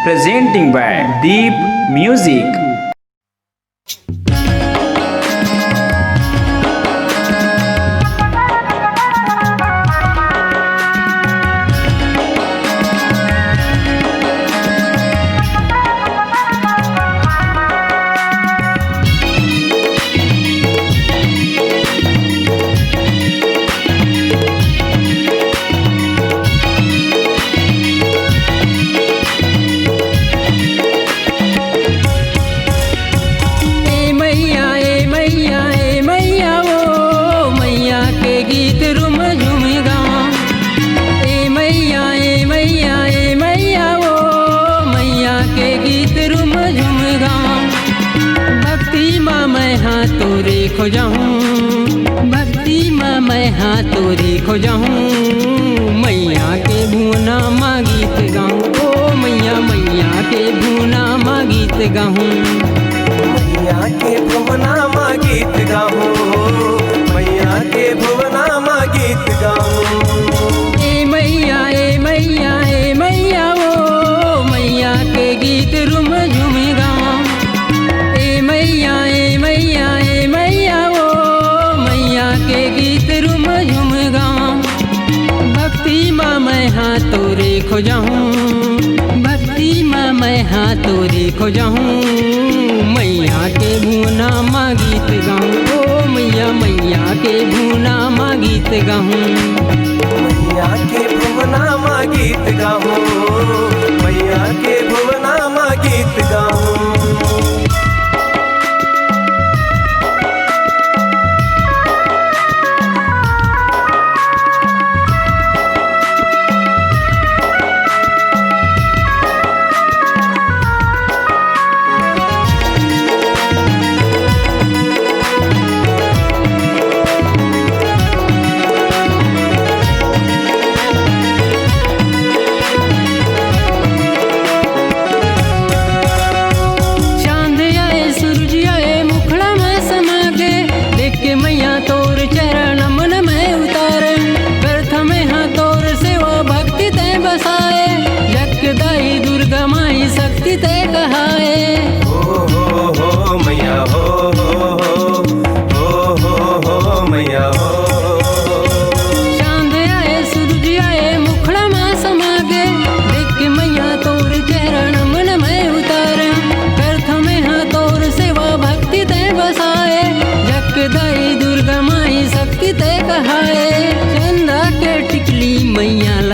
presenting by Deep Music. भक्ति में मैं हाँ तोरे खोजहूँ मैया के भुवना माँ गीत गाऊँ। ओ मैया मैया के भुवना माँ गीत गाऊँ। मैया के भुवना माँ गीत गाऊँ। मैया के भुवना माँ गीत गाऊँ। ए मैया ए मैया ए मैया ओ मैया के गीत रुम झुम गाऊँ। ए मैया ए मैया ए मैया ओ मैया के गीत रुम झुम गाऊँ। भक्ति माँ मैं हाँ तोरे खोजहूँ। भक्ति माँ मैं हाँ तोरे खोजहूँ मैया के भुवना माँ गीत गाऊँ। ओ मैया मैया के भुवना माँ गीत गाऊँ। मैया के भुवना माँ गीत गाऊँ। मैया के भुवना माँ गीत गाऊँ।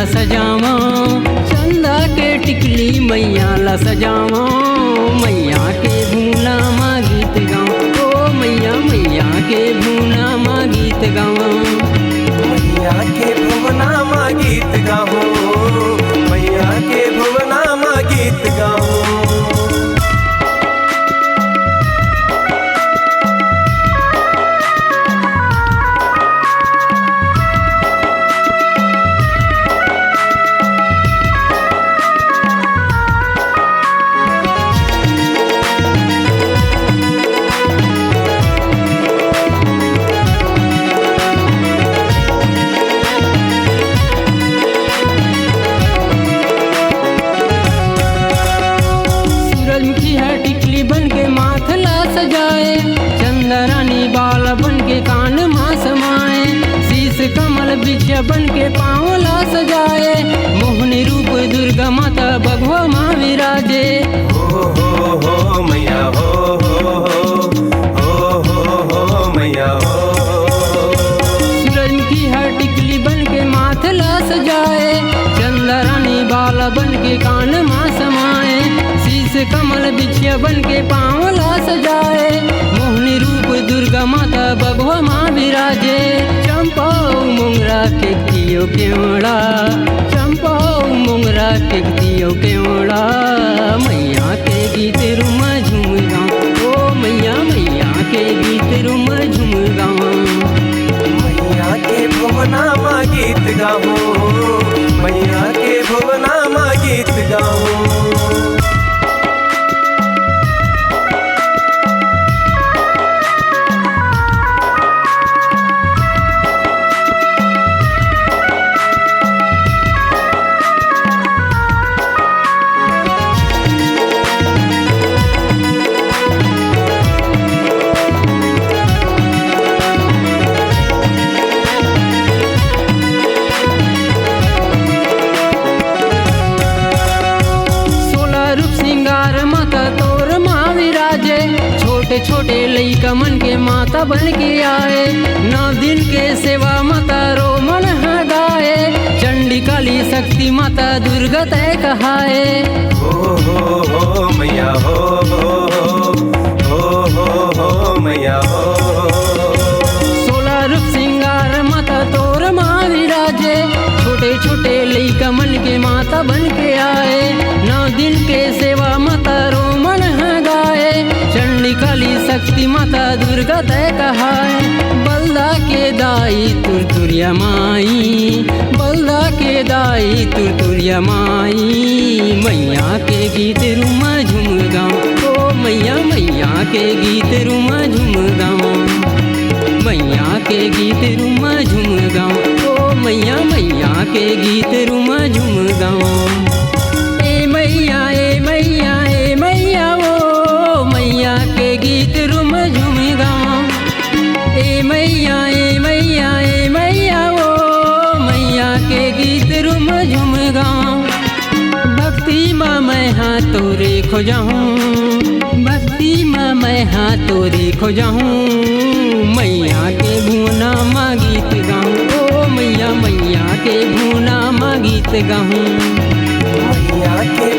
सजावा चंदा के टिकली मैया ला सजावा मैया के भूला माँ गीत गाऊँ। ओ मैया मैया के भूला माँ गीत गाऊँ। मैया के भुवना माँ गीत गाऊँ। मैया के भुवना माँ गीत गाऊँ। बन के माथला सजाए चंदरानी बाल बन के कान माँ समाए। शीश कमल बिछिया बन के पाँवला सजाए। मोहनी रूप दुर्गा माता बघवा माँ विराजे। हो मैया हो मैया हो। सूरज की हर टिकली बन के माथला सजाए चंदरानी बाल बन के कान माँ समाए। कमल बिछिया बन के पाँवला सजाए। मोहनी रूप दुर्गा माता बघवा माँ विराजे। चंपा मोंगरा के दियो केवड़ा। चंपा मोंगरा के दियो केवड़ा मैया के गीत रुम झूम गाऊँ। ओ मैया मैया के गीत रुम झूम गाऊँ। मैया के भुवना माँ गीत गाऊँ। मैया के भुवना माँ गीत गाऊँ। छोटे लइका मन के माता बन के आए, 9 दिन के सेवा माता रो मन गाए, चंडी काली शक्ति माता दुर्गा तय कहाए। हो मैया हो मैया हो। 16 रूप सिंगार माता तोर माँ विराजे, छोटे छोटे लइका मन के माता बन के आए, 9 दिन के सेवा माता रो मन गाए, चंडी काली शक्ति माता दुर्गा तय कहाए। बल्दा के दाई तुरतुरिया माई, बल्दा के दाई तुरतुरिया माई, मैया के गीत रुमा झूम गाऊं, ओ मैया मैया के गीत रुमा झूम गाऊं, मैया के गीत रुमा झूम गाऊं, ओ मैया मैया के गीत रुमा झूम गाऊं। ए मैया ए मैया ए मैया ओ मैया के गीत रुमा झूम गाऊं, ए मैया ए मैया ए मैया ओ मैया के गीत रुमा झूम गाऊं। भक्ति माँ मैं हाँ तोरे खोजाऊं, भक्ति माँ मैं हाँ तोरे खोजाऊं, मैया के भुवना माँ गीत गाऊं, ओ मैया मैया के भुवना माँ गीत गाऊं। मैया के